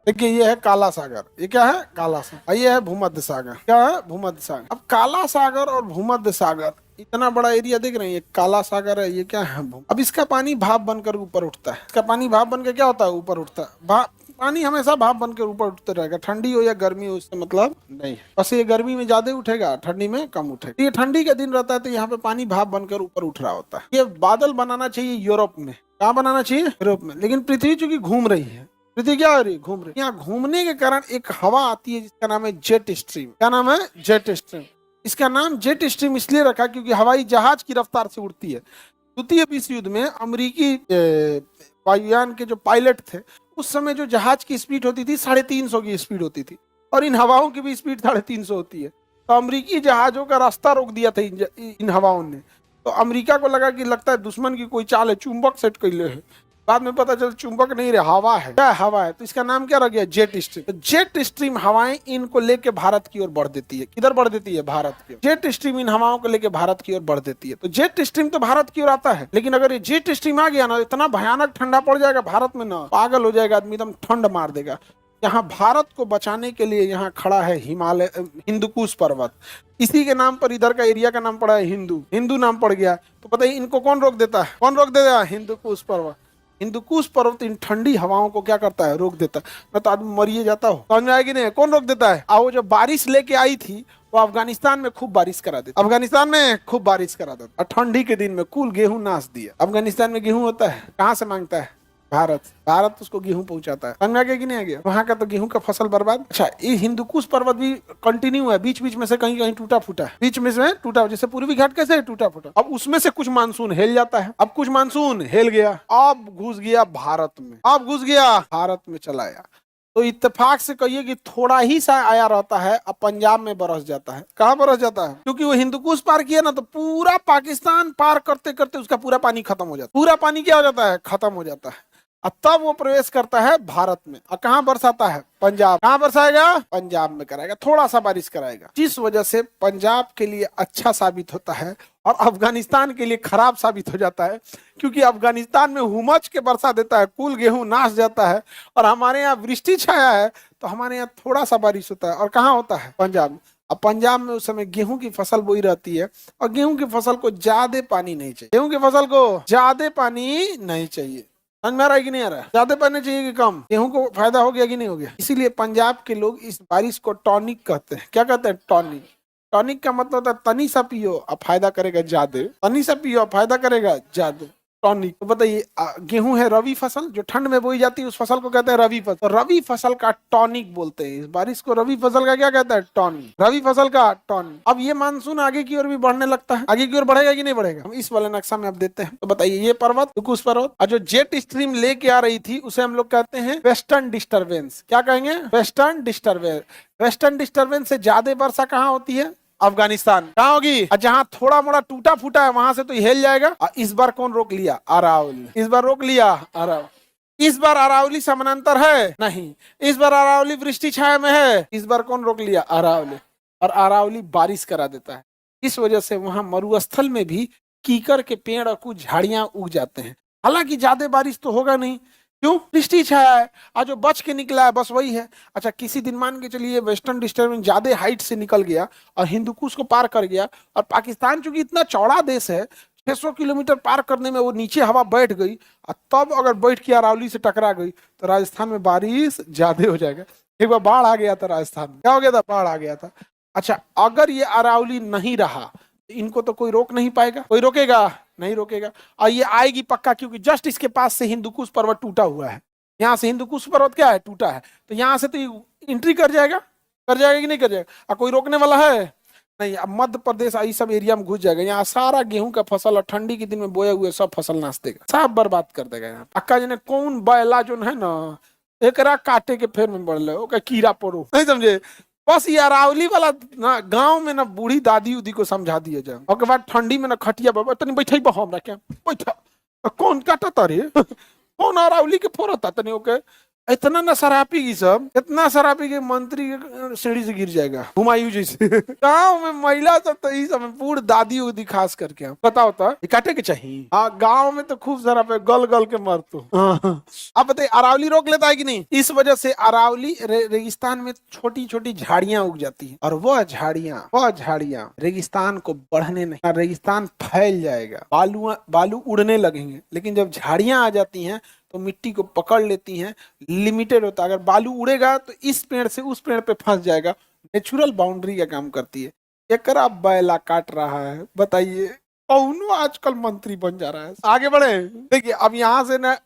देखिए ये है काला सागर, ये क्या है काला सागर, और ये है भूमध्य सागर। क्या है भूमध्य सागर। अब काला सागर और भूमध्य सागर इतना बड़ा एरिया देख रहे हैं, ये काला सागर है, ये क्या है अब इसका पानी भाप बनकर ऊपर उठता है। इसका पानी भाप बनकर क्या होता है ऊपर उठता है। पानी हमेशा भाप बनकर ऊपर उठते रहेगा, ठंडी हो या गर्मी हो उससे मतलब नहीं है। बस ये गर्मी में ज्यादा उठेगा, ठंडी में कम उठेगा। ये ठंडी का दिन रहता है तो यहाँ पे पानी भाप बनकर ऊपर उठ रहा होता है। ये बादल बनाना चाहिए यूरोप में, कहाँ बनाना चाहिए यूरोप में, लेकिन पृथ्वी चूंकि घूम रही है, पृथ्वी क्या हो रही है घूम रही है। यहाँ घूमने के कारण एक हवा आती है जिसका नाम है जेट स्ट्रीम। क्या नाम है जेट स्ट्रीम। इसका नाम जेट स्ट्रीम इसलिए रखा क्योंकि हवाई जहाज की रफ्तार से उड़ती है। द्वितीय विश्व युद्ध में अमेरिकी वायुयान के जो पायलट थे उस समय जो जहाज की स्पीड होती थी 350 की स्पीड होती थी, और इन हवाओं की भी स्पीड 350 होती है। तो अमेरिकी जहाजों का रास्ता रोक दिया था इन हवाओं ने। तो अमेरिका को लगा कि लगता है दुश्मन की कोई चाल है, चुंबक सेट कर ले है। बाद में पता चला चुंबक नहीं रहा, हवा है। क्या हवा है, तो इसका नाम क्या रह गया जेट स्ट्रीम। तो जेट स्ट्रीम हवाएं इनको लेके भारत की ओर बढ़ देती है। किधर बढ़ देती है भारत की ओर। जेट स्ट्रीम इन हवाओं को लेके भारत की ओर बढ़ देती है। तो जेट स्ट्रीम तो भारत की ओर आता है, लेकिन अगर ये जेट स्ट्रीम आ गया ना इतना भयानक ठंडा पड़ जाएगा भारत में, ना पागल हो जाएगा आदमी, एकदम ठंड मार देगा। यहाँ भारत को बचाने के लिए यहाँ खड़ा है हिमालय, हिंदुकुश पर्वत। इसी के नाम पर इधर का एरिया का नाम पड़ा है हिंदू, हिंदू नाम पड़ गया। तो बताइए इनको कौन रोक देता है, कौन रोक देता है, हिंदुकुश पर्वत। हिंदुकुश पर्वत इन ठंडी हवाओं को क्या करता है, रोक देता है। न तो आदमी मरिए जाता हो, समझ में आएगी नहीं, कौन रोक देता है। आओ जो बारिश लेके आई थी वो अफगानिस्तान में खूब बारिश करा देती, अफगानिस्तान में खूब बारिश करा देता, और ठंडी के दिन में कुल गेहूं नाश दिया। अफगानिस्तान में गेहूं होता है, कहाँ से मांगता है, भारत। भारत उसको गेहूं पहुंचाता है, समझ में आ गया कि नहीं आ गया। वहां का तो गेहूं का फसल बर्बाद। अच्छा ये हिंदुकुश पर्वत भी कंटिन्यू है, बीच बीच में से कहीं कहीं टूटा फूटा है, बीच में से टूटा, जैसे पूर्वी घाट कैसे है टूटा फूटा। अब उसमें से कुछ मानसून हिल जाता है, अब कुछ मानसून हिल गया, अब घुस गया भारत में, अब घुस गया भारत में चला आया। तो इत्तेफाक से कहिए कि थोड़ा ही सा आया रहता है, अब पंजाब में बरस जाता है। कहाँ बरस जाता है, क्योंकि वो हिंदुकुश पार किया ना तो पूरा पाकिस्तान पार करते करते उसका पूरा पानी खत्म हो जाता है, पूरा पानी क्या हो जाता है, खत्म हो जाता है। और तब वो प्रवेश करता है भारत में, और कहाँ बरसाता है, पंजाब। कहाँ बरसाएगा, पंजाब में कराएगा, थोड़ा सा बारिश कराएगा, जिस वजह से पंजाब के लिए अच्छा साबित होता है और अफगानिस्तान के लिए खराब साबित हो जाता है। क्योंकि अफगानिस्तान में हुमच के बरसा देता है, कुल गेहूं नाश जाता है, और हमारे यहाँ वृष्टि छाया है तो हमारे यहाँ थोड़ा सा बारिश होता है। और कहाँ होता है, पंजाब में। अब पंजाब में उस समय गेहूं की फसल बोई रहती है, और गेहूं की फसल को ज्यादा पानी नहीं चाहिए, गेहूं की फसल को ज्यादा पानी नहीं चाहिए। समझ में आ रहा है कि नहीं आ रहा है, ज्यादा पानी चाहिए कि कम। गेहूं को फायदा हो गया कि नहीं हो गया। इसीलिए पंजाब के लोग इस बारिश को टॉनिक कहते हैं। क्या कहते हैं, टॉनिक। टॉनिक का मतलब होता है तनी सा पियो अब फायदा करेगा ज्यादा, तनी सा पियो अब फायदा करेगा ज्यादा, टॉनिक। तो बताइए गेहूं है रवि फसल, जो ठंड में बोई जाती है उस फसल को कहते हैं रवि फसल। तो रवि फसल का टॉनिक बोलते हैं, इस बारिश को रवि फसल का क्या कहता है, टॉनिक, रवि फसल का टॉनिक। अब ये मानसून आगे की ओर भी बढ़ने लगता है, आगे की ओर बढ़ेगा कि नहीं बढ़ेगा, हम इस वाले नक्शा में अब देते हैं। तो बताइए ये पर्वत, हिंदुकुश पर्वत, और जो जेट स्ट्रीम लेके आ रही थी उसे हम लोग कहते हैं वेस्टर्न डिस्टर्बेंस। क्या कहेंगे, वेस्टर्न डिस्टर्बेंस। वेस्टर्न डिस्टर्बेंस से ज्यादा वर्षा कहाँ होती है, अफगानिस्तान। कहाँ होगी, और जहां थोड़ा मोड़ा टूटा फूटा है वहां से तो हिल जाएगा। और इस बार कौन रोक लिया, अरावली। इस बार रोक लिया अरावली। इस बार अरावली समानांतर है नहीं, इस बार अरावली वृष्टि छाया में है। इस बार कौन रोक लिया, अरावली। और अरावली बारिश करा देता है। इस वजह से वहां मरुस्थल में भी कीकर के पेड़ और कुछ झाड़ियां उग जाते हैं। हालांकि ज्यादा बारिश तो होगा नहीं, क्यों, वृष्टि छाया है, और जो बच के निकला है बस वही है। अच्छा किसी दिन मान के चलिए वेस्टर्न डिस्टर्बेंस ज्यादा हाइट से निकल गया और हिंदुकुश को पार कर गया, और पाकिस्तान चूंकि इतना चौड़ा देश है 600 किलोमीटर पार करने में वो नीचे हवा बैठ गई, और तब अगर बैठ के अरावली से टकरा गई तो राजस्थान में बारिश ज्यादा हो जाएगा। एक बार बाढ़ आ गया था राजस्थान में, क्या हो गया था, बाढ़ आ गया था। अच्छा अगर ये अरावली नहीं रहा इनको तो कोई रोक नहीं पाएगा, कोई रोकेगा नहीं रोकेगा। और ये आएगी पक्का, क्योंकि जस्ट इसके पास से हिंदुकुश पर्वत टूटा हुआ है, यहाँ से हिंदुकुश पर्वत क्या है, टूटा है। तो यहाँ से तो एंट्री कर जाएगा कि नहीं कर जाएगा, और कोई रोकने वाला है नहीं। अब मध्य प्रदेश ये सब एरिया में घुस जाएगा, यहाँ सारा गेहूं का फसल और ठंडी के दिन में बोए हुए सब फसल नाश देगा, सब बर्बाद कर देगा। यहाँ पक्का जने कौन बैला जो है ना एकरा काटे के फेर में बढ़ ले, ओके कीड़ा पड़ो, नहीं समझे। बस ये अरावली वाला ना गांव में ना बूढ़ी दादी उदी को समझा दिया जाए, और के बाद ठंडी में ना खटिया बाबा तनी बैठे हमरा क्या बैठा, कौन काटा तारे कौन अरावली के फोड़ता तनी ओके इतना ना शराबी की सब, इतना शराबी के मंत्री के सीढ़ी से गिर जाएगा हुमायूं जैसे। गांव में महिला सब तो इस समय पूरी दादी उदी खास करके बताओ तो ये काटे के चाहिए। हाँ गांव में तो खूब सारा पे गल गल के मर तो। हाँ। अब बताइए अरावली रोक लेता है कि नहीं? इस वजह से अरावली रेगिस्तान में छोटी छोटी झाड़ियां उग जाती है, और वह झाड़ियां रेगिस्तान को बढ़ने नहीं, रेगिस्तान फैल जाएगा, बालू उड़ने लगेंगे। लेकिन जब झाड़ियां आ जाती हैं तो मिट्टी को पकड़ लेती हैं, लिमिटेड होता है। अगर बालू उड़ेगा तो इस पेड़ से उस पेड़ पे फंस जाएगा, नेचुरल बाउंड्री का काम करती है। एकरा बैला काट रहा है, बताइए कौन आजकल मंत्री बन जा रहा है। आगे बढ़े, देखिए अब यहाँ से ना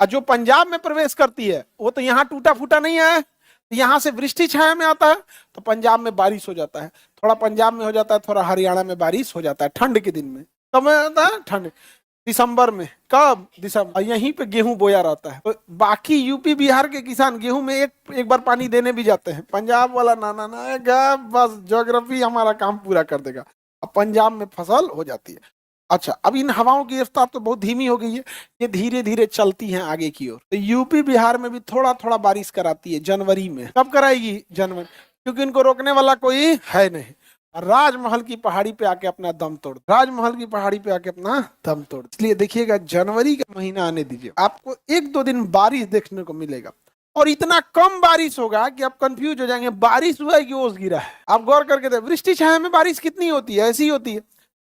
जो पंजाब में प्रवेश करती है वो तो यहाँ टूटा फूटा नहीं है, यहाँ से वृष्टि छाया में आता है तो पंजाब में बारिश हो जाता है, थोड़ा पंजाब में हो जाता है, थोड़ा हरियाणा में बारिश हो जाता है ठंड के दिन में। कब आता है? ठंड दिसंबर में। कब? दिसंबर। यहीं पे गेहूं बोया रहता है, तो बाकी यूपी बिहार के किसान गेहूं में एक बार पानी देने भी जाते हैं। पंजाब वाला ना ना ना, बस ज्योग्राफी हमारा काम पूरा कर देगा। अब पंजाब में फसल हो जाती है। अच्छा, अब इन हवाओं की रफ्तार तो बहुत धीमी हो गई है, ये धीरे धीरे चलती हैं आगे की ओर। तो यूपी बिहार में भी थोड़ा थोड़ा बारिश कराती है जनवरी में। कब कराएगी? जनवरी, क्योंकि इनको रोकने वाला कोई है नहीं। राजमहल की पहाड़ी पे आके अपना दम तोड़, राजमहल की पहाड़ी पे आके अपना दम तोड़। इसलिए देखिएगा जनवरी का महीना आने दीजिए, आपको एक दो दिन बारिश देखने को मिलेगा, और इतना कम बारिश होगा कि आप कंफ्यूज हो जाएंगे, बारिश हुआ है कि ओस गिरा है। आप गौर करके देखिए वृष्टि छाया में बारिश कितनी होती है, ऐसी होती है,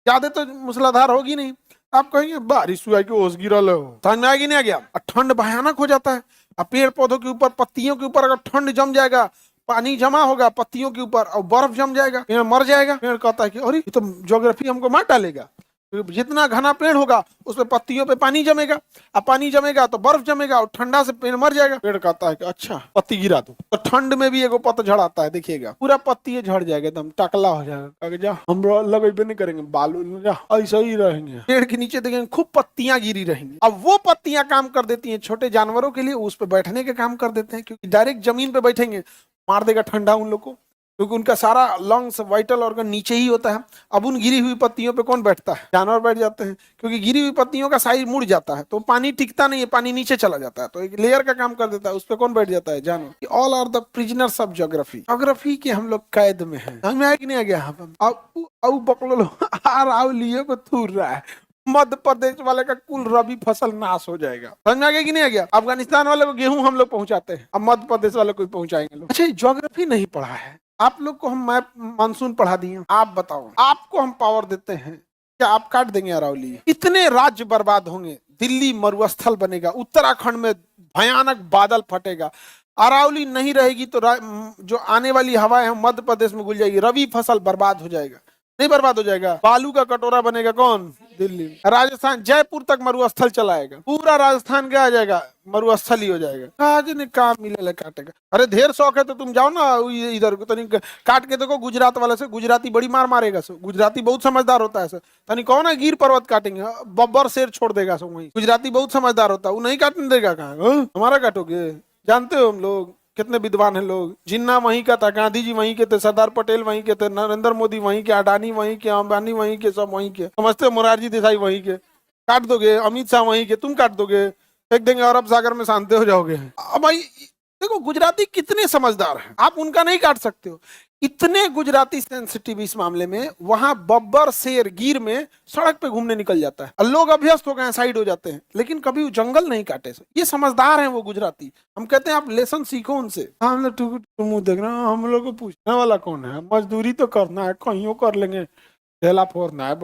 ज्यादा तो मूसलाधार होगी नहीं। आप कहेंगे बारिश हुआ है कि ओस गिरा लो, समझ में आएगी नहीं आ गया? ठंड भयानक हो जाता है। अब पेड़ पौधों के ऊपर, पत्तियों के ऊपर अगर ठंड जम जाएगा, पानी जमा होगा पत्तियों के ऊपर और बर्फ जम जाएगा, पेड़ मर जाएगा। पेड़ कहता है कि अरे ये तो ज्योग्राफी हमको मार डालेगा। जितना घना पेड़ होगा उसमें पत्तियों पे पानी जमेगा, अब पानी जमेगा तो बर्फ जमेगा और ठंडा से पेड़ मर जाएगा। पेड़ कहता है कि अच्छा पत्ती गिरा दो, तो ठंड में भी एगो पतझड़ आता है, देखिएगा पूरा पत्ती झड़ जाएगा, एकदम टकला हो जाएगा। जा हम लगेबे नहीं करेंगे, बालू ऐसा ही रहेंगे। पेड़ के नीचे देखेंगे खूब पत्तियां गिरी रहेंगी। अब वो पत्तियां काम कर देती हैं छोटे जानवरों के लिए, उस पर बैठने के काम कर देते हैं, क्योंकि डायरेक्ट जमीन पे बैठेंगे मार देगा ठंडा उन लोग को, क्योंकि उनका सारा लंग्स वाइटल ऑर्गन नीचे ही होता है। अब उन गिरी हुई पत्तियों पे कौन बैठता है? जानवर बैठ जाते हैं, क्योंकि गिरी हुई पत्तियों का साइज मुड़ जाता है तो पानी टिकता नहीं है, पानी नीचे चला जाता है, तो एक लेयर का काम कर देता है, उस पर कौन बैठ जाता है? जानवर। All are the prisoners of geography, geography के हम लोग कैद में हैं। समझ में आया कि नहीं आ गया? अब पकड़ो लिए को थूर रहा है, मध्य प्रदेश वाले का कुल रबी फसल नाश हो जाएगा। समझ में आ गया कि नहीं आ गया? अफगानिस्तान वाले को गेहूं हम लोग पहुंचाते हैं, अब मध्य प्रदेश वाले को पहुंचाएंगे लोग। अच्छा, ज्योग्राफी नहीं पढ़ा है आप लोग को, हम मैप मानसून पढ़ा दिए, आप बताओ आपको हम पावर देते हैं, क्या आप काट देंगे अरावली? इतने राज्य बर्बाद होंगे, दिल्ली मरुस्थल बनेगा, उत्तराखंड में भयानक बादल फटेगा, अरावली नहीं रहेगी तो जो आने वाली हवाएं हैं मध्य प्रदेश में घुल जाएगी, रबी फसल बर्बाद हो जाएगा। नहीं बर्बाद हो जाएगा? बालू का कटोरा बनेगा कौन? दिल्ली। राजस्थान जयपुर तक मरुस्थल चलाएगा, पूरा राजस्थान क्या आ जाएगा? मरुस्थल ही हो जाएगा। आज ने काम मिले काटेगा। अरे ढेर शौक है तो तुम जाओ ना इधर को, तनी काट के देखो गुजरात वाले से, गुजराती बड़ी मार मारेगा सो, गुजराती बहुत समझदार होता है सो। तनी कौन है गिर पर्वत काटेंगे, बब्बर शेर छोड़ देगा सो वहीं। गुजराती बहुत समझदार होता है, वो नहीं काटने देगा। कहाँ हमारा काटोगे? जानते हो हम लोग कितने विद्वान हैं लोग, जिन्ना वहीं का था, गांधी जी वहीं के थे, सरदार पटेल वहीं के थे, नरेंद्र मोदी वहीं के, अडानी वहीं के, अंबानी वहीं के, सब वहीं के। समझते हो? मोरारजी देसाई वहीं के। काट दोगे? अमित शाह वहीं के, तुम काट दोगे, फेंक देंगे अरब सागर में, शांत हो जाओगे। अब भाई देखो गुजराती कितने समझदार हैं, आप उनका नहीं काट सकते हो। इतने गुजराती सेंसिटिव इस मामले में, वहां बब्बर शेर गिर में सड़क पे घूमने निकल जाता है, लोग अभ्यस्त हो गए, साइड हो जाते हैं, लेकिन कभी वो जंगल नहीं काटे। ये समझदार हैं वो गुजराती। हम कहते हैं आप लेसन सीखो उनसे। हम लोग मुंह देख रहे हैं, हम लोग को पूछने वाला कौन है? मजदूरी तो करना है, कहीं कर लेंगे, ढेला फोड़ना है।